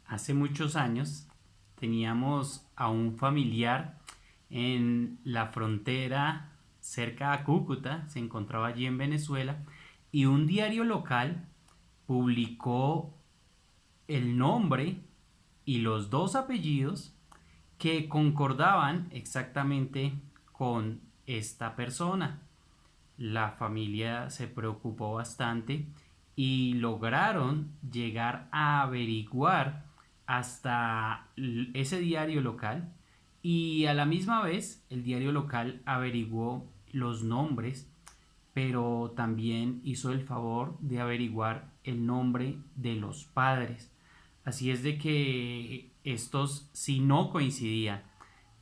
Hace muchos años teníamos a un familiar en la frontera cerca a Cúcuta, se encontraba allí en Venezuela, y un diario local publicó el nombre y los dos apellidos que concordaban exactamente con esta persona. La familia se preocupó bastante y lograron llegar a averiguar hasta ese diario local, y a la misma vez el diario local averiguó los nombres, pero también hizo el favor de averiguar el nombre de los padres. Así es de que estos si no coincidían.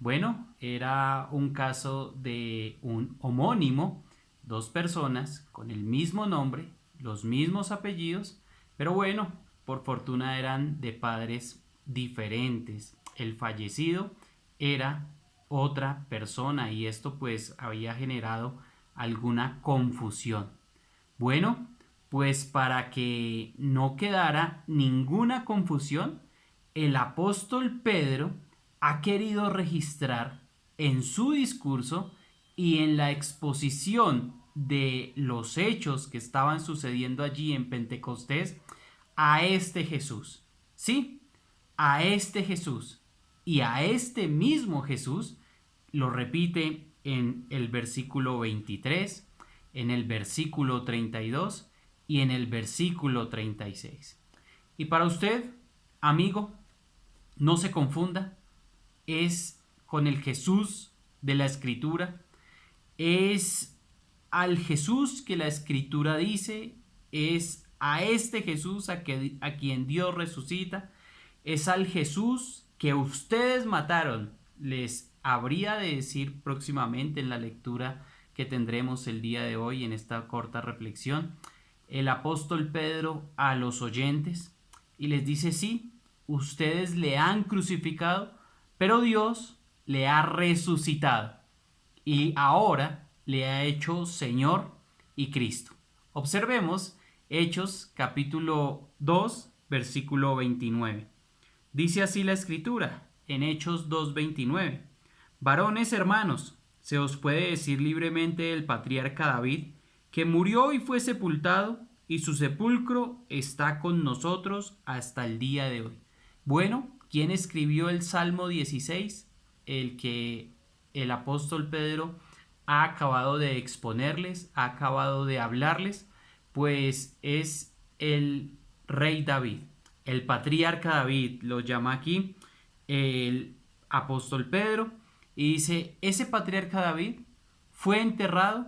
Bueno, era un caso de un homónimo, dos personas con el mismo nombre, los mismos apellidos, pero bueno, por fortuna eran de padres diferentes. El fallecido era otra persona y esto pues había generado alguna confusión. Bueno, pues para que no quedara ninguna confusión, el apóstol Pedro ha querido registrar en su discurso y en la exposición de los hechos que estaban sucediendo allí en Pentecostés a este Jesús. Sí, a este Jesús. Y a este mismo Jesús lo repite en el versículo 23, en el versículo 32 y en el versículo 36. Y para usted, amigo, no se confunda, es con el Jesús de la Escritura, es al Jesús que la Escritura dice, es a este Jesús a quien Dios resucita, es al Jesús que ustedes mataron. Les habría de decir próximamente en la lectura que tendremos el día de hoy en esta corta reflexión el apóstol Pedro a los oyentes y les dice: sí, ustedes le han crucificado, pero Dios le ha resucitado y ahora le ha hecho Señor y Cristo. Observemos Hechos capítulo 2 versículo 29. Dice así la escritura en Hechos 2:29: varones hermanos, se os puede decir libremente el patriarca David, que murió y fue sepultado, y su sepulcro está con nosotros hasta el día de hoy. Bueno, ¿quién escribió el Salmo 16? El que el apóstol Pedro ha acabado de exponerles, ha acabado de hablarles, pues es el rey David, el patriarca David, lo llama aquí el apóstol Pedro, y dice: ese patriarca David fue enterrado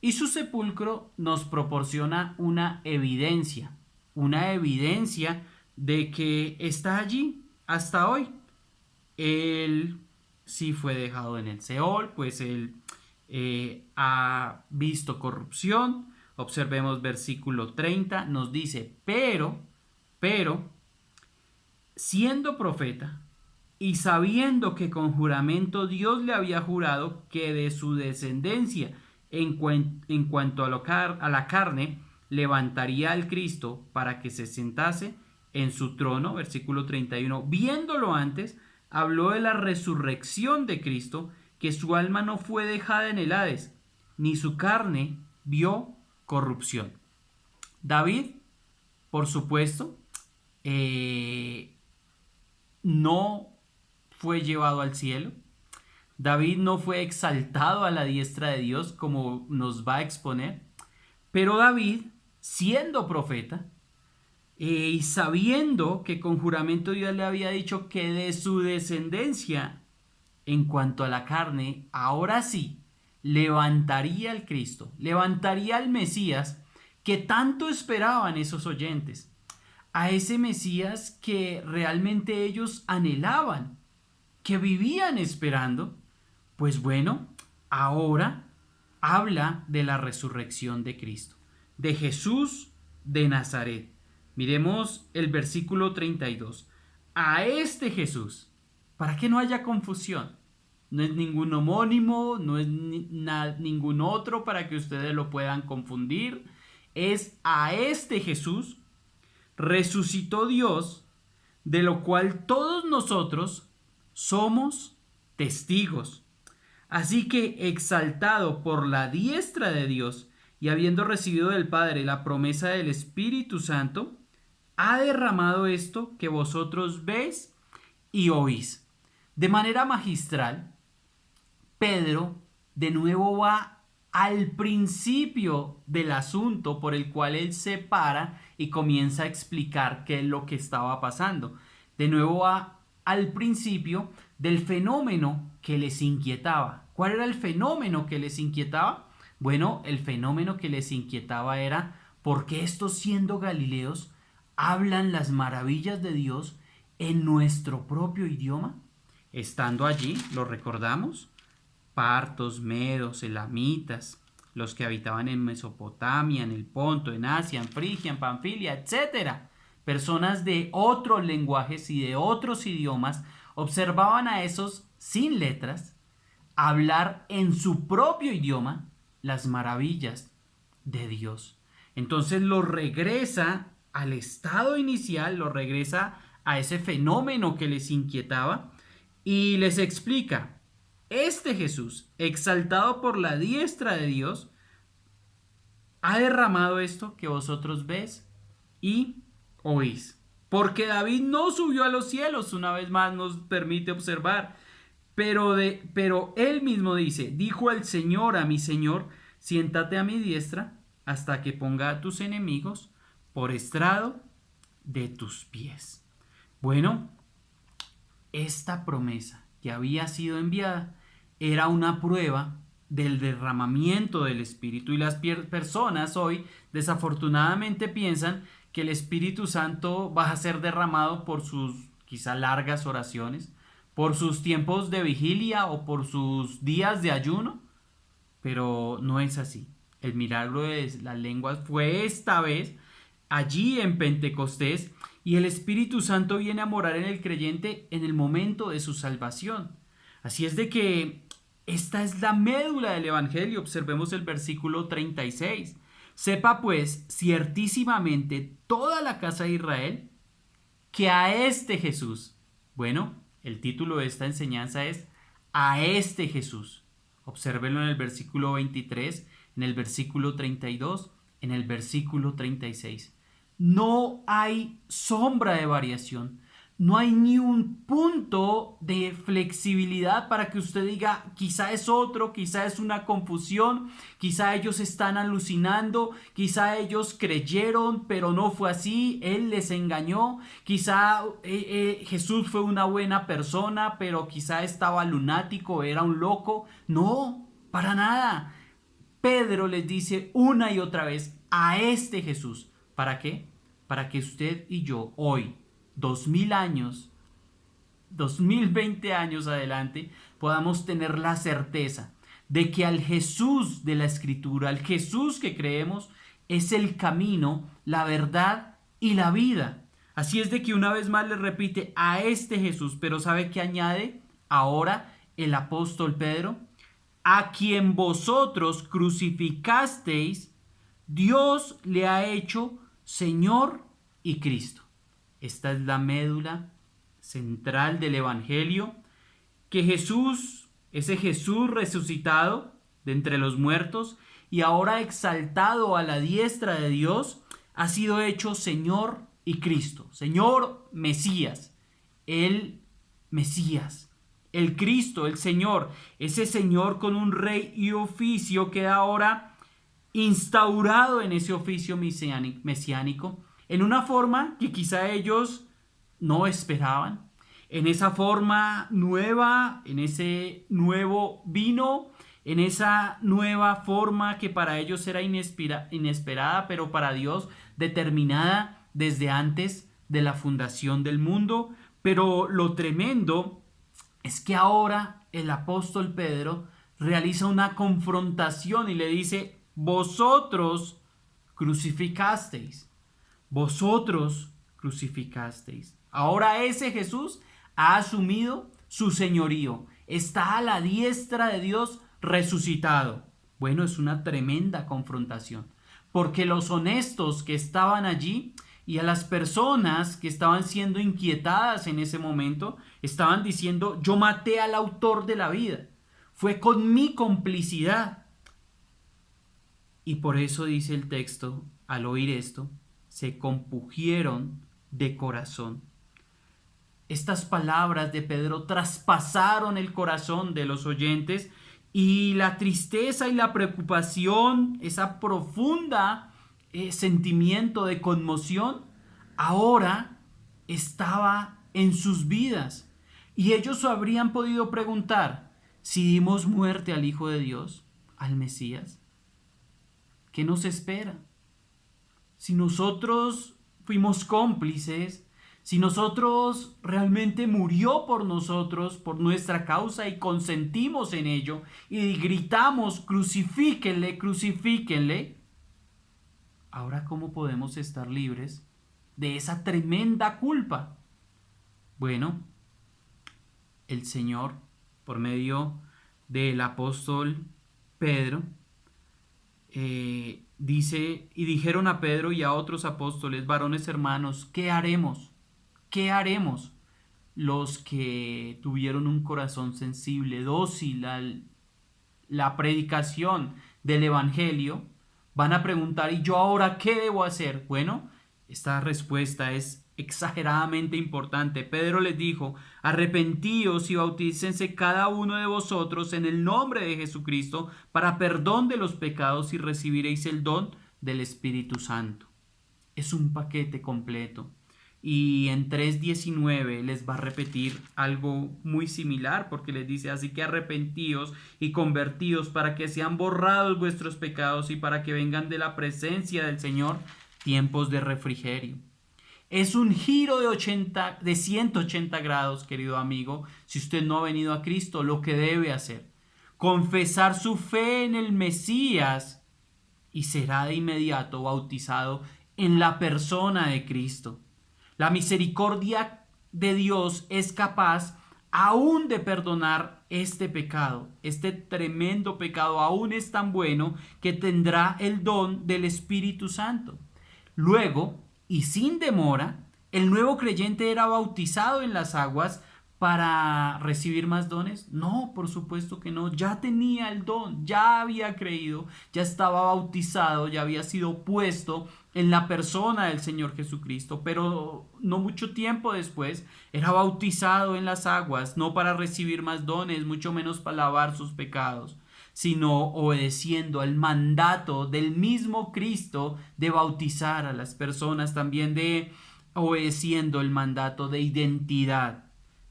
y su sepulcro nos proporciona una evidencia de que está allí hasta hoy. Él sí fue dejado en el Seol, pues él ha visto corrupción. Observemos versículo 30, nos dice: pero, siendo profeta, y sabiendo que con juramento Dios le había jurado que de su descendencia en cuanto a la carne levantaría al Cristo para que se sentase en su trono, versículo 31, viéndolo antes, habló de la resurrección de Cristo, que su alma no fue dejada en el Hades, ni su carne vio corrupción. David, por supuesto, no fue llevado al cielo. David no fue exaltado a la diestra de Dios como nos va a exponer. Pero David, siendo profeta, y sabiendo que con juramento Dios le había dicho que de su descendencia, en cuanto a la carne, ahora sí, levantaría al Cristo, levantaría al Mesías que tanto esperaban esos oyentes, a ese Mesías que realmente ellos anhelaban, que vivían esperando. Pues bueno, ahora habla de la resurrección de Cristo, de Jesús de Nazaret. Miremos el versículo 32. A este Jesús, para que no haya confusión, no es ningún homónimo, no es ningún otro para que ustedes lo puedan confundir. Es a este Jesús resucitó Dios, de lo cual todos nosotros somos testigos. Así que, exaltado por la diestra de Dios y habiendo recibido del Padre la promesa del Espíritu Santo, ha derramado esto que vosotros veis y oís. De manera magistral, Pedro de nuevo va al principio del asunto por el cual él se para y comienza a explicar qué es lo que estaba pasando. De nuevo va al principio del fenómeno que les inquietaba. ¿Cuál era el fenómeno que les inquietaba? Bueno, el fenómeno que les inquietaba era por qué estos siendo galileos hablan las maravillas de Dios en nuestro propio idioma. Estando allí, lo recordamos, partos, medos, elamitas, los que habitaban en Mesopotamia, en el Ponto, en Asia, en Frigia, en Panfilia, etcétera. Personas de otros lenguajes y de otros idiomas observaban a esos sin letras hablar en su propio idioma las maravillas de Dios. Entonces lo regresa al estado inicial, lo regresa a ese fenómeno que les inquietaba y les explica: este Jesús, exaltado por la diestra de Dios, ha derramado esto que vosotros ves y oís. Porque David no subió a los cielos, una vez más nos permite observar, pero él mismo dice: dijo el Señor a mi Señor, siéntate a mi diestra hasta que ponga a tus enemigos por estrado de tus pies. Bueno, esta promesa que había sido enviada era una prueba del derramamiento del Espíritu, y las personas hoy desafortunadamente piensan que el Espíritu Santo va a ser derramado por sus quizá largas oraciones, por sus tiempos de vigilia o por sus días de ayuno, pero no es así. El milagro de las lenguas fue esta vez allí en Pentecostés, y el Espíritu Santo viene a morar en el creyente en el momento de su salvación. Así es de que esta es la médula del Evangelio. Observemos el versículo 36. Sepa pues ciertísimamente toda la casa de Israel que a este Jesús, bueno, el título de esta enseñanza es a este Jesús. Obsérvenlo en el versículo 23, en el versículo 32, en el versículo 36. No hay sombra de variación. No hay ni un punto de flexibilidad para que usted diga, quizá es otro, quizá es una confusión, quizá ellos están alucinando, quizá ellos creyeron, pero no fue así, él les engañó, quizá Jesús fue una buena persona, pero quizá estaba lunático, era un loco. No, para nada. Pedro les dice una y otra vez a este Jesús. ¿Para qué? Para que usted y yo hoy, 2000 años, 2020 años adelante, podamos tener la certeza de que al Jesús de la Escritura, al Jesús que creemos, es el camino, la verdad y la vida. Así es de que una vez más le repite a este Jesús, pero ¿sabe qué añade ahora el apóstol Pedro? A quien vosotros crucificasteis, Dios le ha hecho Señor y Cristo. Esta es la médula central del Evangelio, que Jesús, ese Jesús resucitado de entre los muertos y ahora exaltado a la diestra de Dios, ha sido hecho Señor y Cristo. Señor Mesías, el Mesías, el Cristo, el Señor, ese Señor con un rey y oficio queda ahora instaurado en ese oficio mesiánico, en una forma que quizá ellos no esperaban, en esa forma nueva, en ese nuevo vino, en esa nueva forma que para ellos era inesperada, pero para Dios determinada desde antes de la fundación del mundo. Pero lo tremendo es que ahora el apóstol Pedro realiza una confrontación y le dice: vosotros crucificasteis. Vosotros crucificasteis. Ahora ese Jesús ha asumido su señorío. Está a la diestra de Dios resucitado. Bueno, es una tremenda confrontación. Porque los honestos que estaban allí Y a las personas que estaban siendo inquietadas en ese momento, estaban diciendo, yo maté al autor de la vida. Fue con mi complicidad. Y por eso dice el texto, al oír esto, se compungieron de corazón. Estas palabras de Pedro traspasaron el corazón de los oyentes y la tristeza y la preocupación, esa profunda sentimiento de conmoción, ahora estaba en sus vidas. Y ellos habrían podido preguntar, si dimos muerte al Hijo de Dios, al Mesías, ¿qué nos espera? Si nosotros fuimos cómplices, si nosotros realmente murió por nosotros, por nuestra causa y consentimos en ello y gritamos, crucifíquenle, crucifíquenle, ahora ¿cómo podemos estar libres de esa tremenda culpa? Bueno, el Señor, por medio del apóstol Pedro, dice, y dijeron a Pedro y a otros apóstoles, varones hermanos, ¿qué haremos? ¿Qué haremos? Los que tuvieron un corazón sensible, dócil a la predicación del Evangelio, van a preguntar, ¿y yo ahora qué debo hacer? Bueno, esta respuesta es exageradamente importante. Pedro les dijo, arrepentíos y bautícense cada uno de vosotros en el nombre de Jesucristo para perdón de los pecados y recibiréis el don del Espíritu Santo. Es un paquete completo. Y en 3:19 les va a repetir algo muy similar porque les dice, así que arrepentíos y convertíos para que sean borrados vuestros pecados y para que vengan de la presencia del Señor tiempos de refrigerio. Es un giro de 180 grados, querido amigo, si usted no ha venido a Cristo, lo que debe hacer. Confesar su fe en el Mesías y será de inmediato bautizado en la persona de Cristo. La misericordia de Dios es capaz aún de perdonar este pecado. Este tremendo pecado aún es tan bueno que tendrá el don del Espíritu Santo. Luego, y sin demora, el nuevo creyente era bautizado en las aguas para recibir más dones. No, por supuesto que no. Ya tenía el don, ya había creído, ya estaba bautizado, ya había sido puesto en la persona del Señor Jesucristo, pero no mucho tiempo después era bautizado en las aguas, no para recibir más dones, mucho menos para lavar sus pecados, sino obedeciendo al mandato del mismo Cristo de bautizar a las personas, también de obedeciendo el mandato de identidad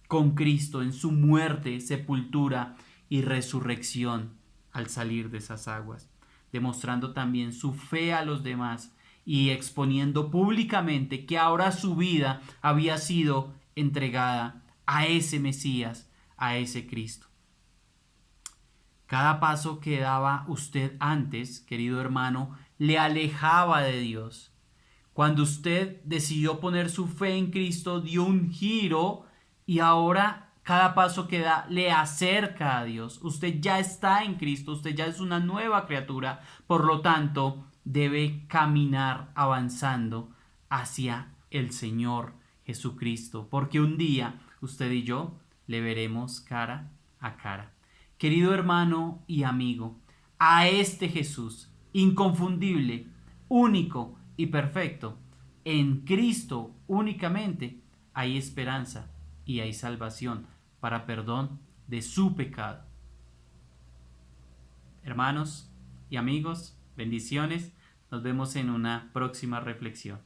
con Cristo en su muerte, sepultura y resurrección al salir de esas aguas, demostrando también su fe a los demás y exponiendo públicamente que ahora su vida había sido entregada a ese Mesías, a ese Cristo. Cada paso que daba usted antes, querido hermano, le alejaba de Dios. Cuando usted decidió poner su fe en Cristo, dio un giro y ahora cada paso que da le acerca a Dios. Usted ya está en Cristo, usted ya es una nueva criatura, por lo tanto debe caminar avanzando hacia el Señor Jesucristo, porque un día usted y yo le veremos cara a cara. Querido hermano y amigo, a este Jesús, inconfundible, único y perfecto, en Cristo únicamente hay esperanza y hay salvación para perdón de su pecado. Hermanos y amigos, bendiciones. Nos vemos en una próxima reflexión.